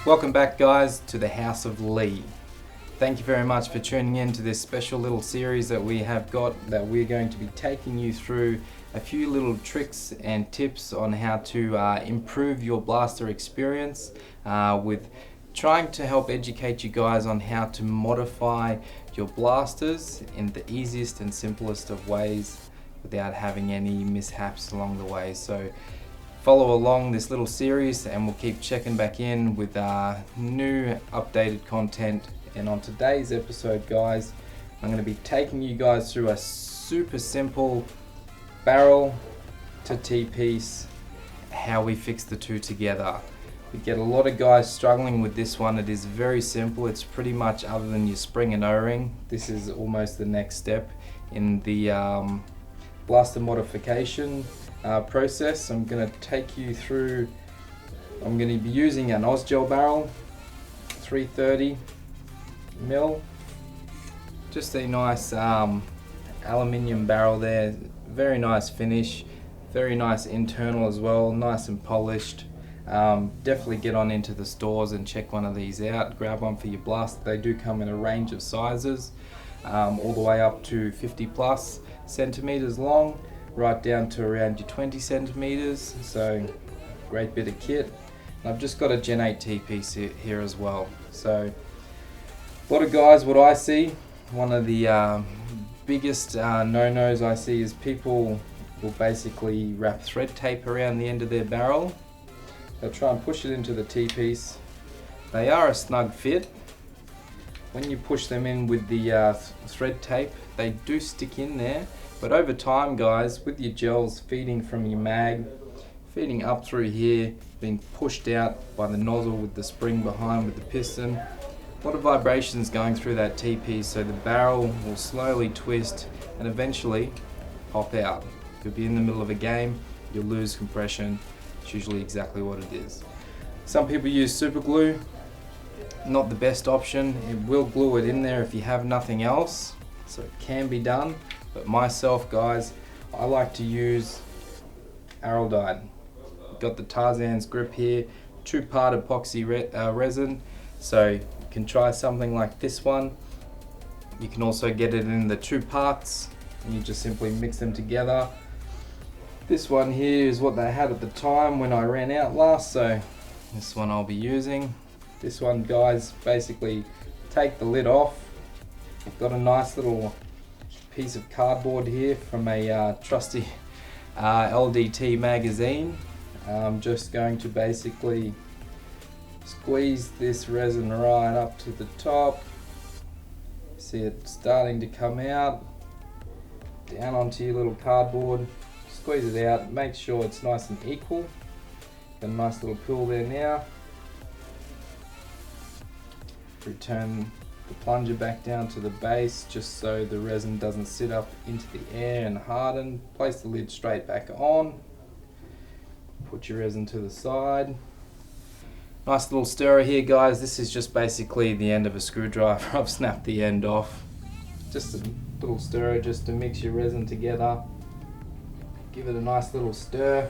Welcome back, guys, to the House of Lee. Thank you very much for tuning in to this special little series that we have got, that we're going to be taking you through a few little tricks and tips on how to improve your blaster experience, with trying to help educate you guys on how to modify your blasters in the easiest and simplest of ways without having any mishaps along the way. So follow along this little series and we'll keep checking back in with new updated content. And on today's episode, guys, I'm going to be taking you guys through a super simple barrel to T-piece, how we fix the two together. We get a lot of guys struggling with this one. It is very simple. It's pretty much, other than your spring and O-ring, this is almost the next step in the blaster modification process. I'm going to take you through, I'm going to be using an Osgel barrel, 330 mil, just a nice aluminium barrel there, very nice finish, very nice internal as well, nice and polished. Definitely get on into the stores and check one of these out, grab one for your blaster. They do come in a range of sizes, all the way up to 50 plus centimeters long, right down to around your 20 centimeters. So great bit of kit. And I've just got a Gen 8 T-piece here as well. So a lot of guys, what I see, one of the biggest no-nos I see is people will basically wrap thread tape around the end of their barrel. They'll try and push it into the T-piece. They are a snug fit. When you push them in with the thread tape, they do stick in there. But over time, guys, with your gels feeding from your mag, feeding up through here, being pushed out by the nozzle with the spring behind with the piston, a lot of vibrations going through that T-piece, so the barrel will slowly twist and eventually pop out. You'll be in the middle of a game, you'll lose compression. It's usually exactly what it is. Some people use super glue, not the best option. It will glue it in there if you have nothing else, so it can be done. But myself, guys, I like to use Araldite. Got the Tarzan's grip here, 2-part epoxy resin, so you can try something like this one. You can also get it in the 2 parts, and you just simply mix them together. This one here is what they had at the time when I ran out last, so this one I'll be using. This one, guys, basically take the lid off. I've got a nice little piece of cardboard here from a trusty LDT magazine. I'm just going to basically squeeze this resin right up to the top. See it starting to come out, down onto your little cardboard. Squeeze it out, make sure it's nice and equal. Got a nice little pool there now. Return the plunger back down to the base just so the resin doesn't sit up into the air and harden. Place the lid straight back on. Put your resin to the side. Nice little stirrer here, guys. This is just basically the end of a screwdriver. I've snapped the end off. Just a little stirrer just to mix your resin together. Give it a nice little stir.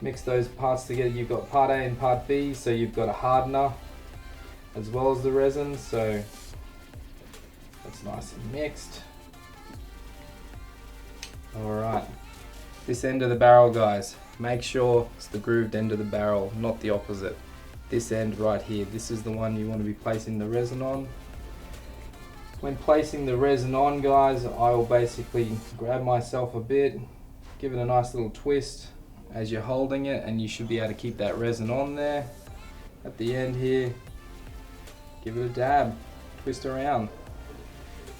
Mix those parts together. You've got part A and part B, so you've got a hardener as well as the resin, so that's nice and mixed. Alright, this end of the barrel, guys, make sure it's the grooved end of the barrel, not the opposite. This end right here, this is the one you want to be placing the resin on. When placing the resin on, guys, I will basically grab myself a bit, give it a nice little twist as you're holding it, and you should be able to keep that resin on there. At the end here, give it a dab, twist around.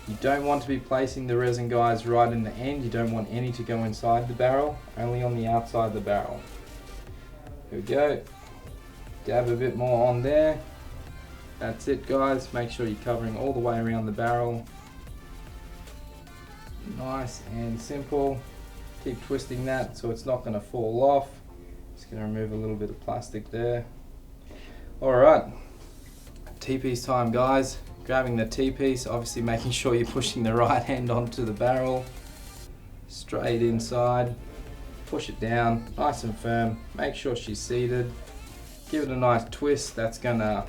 You don't want to be placing the resin, guys, right in the end. You don't want any to go inside the barrel, only on the outside of the barrel. Here we go. Dab a bit more on there. That's it, guys. Make sure you're covering all the way around the barrel. Nice and simple. Keep twisting that so it's not going to fall off. Just going to remove a little bit of plastic there. Alright. T-piece time, guys. Grabbing the T-piece, obviously making sure you're pushing the right hand onto the barrel, straight inside, push it down nice and firm, make sure she's seated, Give it a nice twist. That's gonna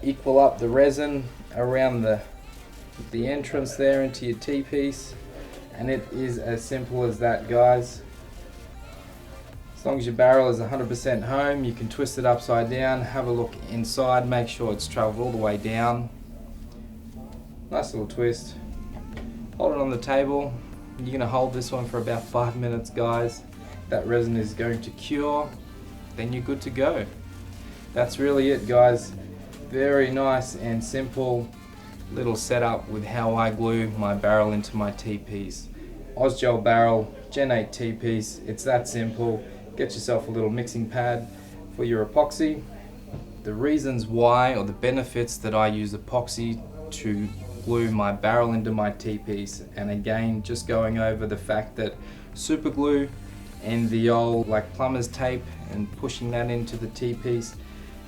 equal up the resin around the entrance there into your T-piece, and it is as simple as that, guys. As long as your barrel is 100% home, you can twist it upside down, have a look inside, make sure it's traveled all the way down. Nice little twist. Hold it on the table. You're going to hold this one for about 5 minutes, guys. That resin is going to cure, then you're good to go. That's really it, guys. Very nice and simple little setup with how I glue my barrel into my T-piece. Ozgel barrel, Gen 8 T-piece, it's that simple. Get yourself a little mixing pad for your epoxy. The reasons why, or the benefits that I use epoxy to glue my barrel into my T-piece, and again just going over the fact that super glue and the old like plumber's tape and pushing that into the T-piece,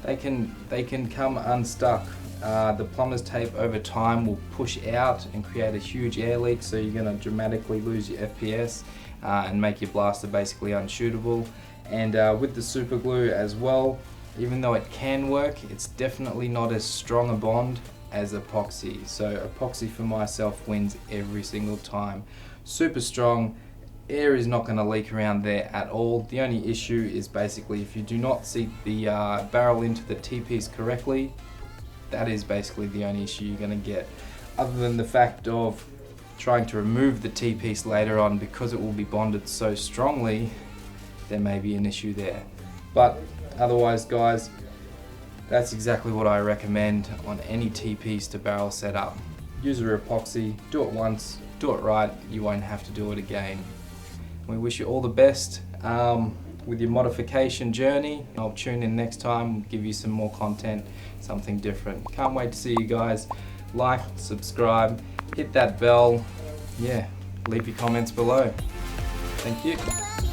they can come unstuck. The plumber's tape over time will push out and create a huge air leak, so you're going to dramatically lose your FPS and make your blaster basically unshootable. And with the super glue as well, even though it can work, it's definitely not as strong a bond as epoxy. So epoxy for myself wins every single time. Super strong, air is not going to leak around there at all. The only issue is basically if you do not seat the barrel into the T-piece correctly, that is basically the only issue you're going to get. Other than the fact of trying to remove the T-piece later on, because it will be bonded so strongly, there may be an issue there. But otherwise, guys, that's exactly what I recommend on any T-piece to barrel setup. Use your epoxy, do it once, do it right, you won't have to do it again. We wish you all the best with your modification journey. I'll tune in next time, give you some more content, something different. Can't wait to see you guys. Like, subscribe, hit that bell. Yeah, leave your comments below. Thank you.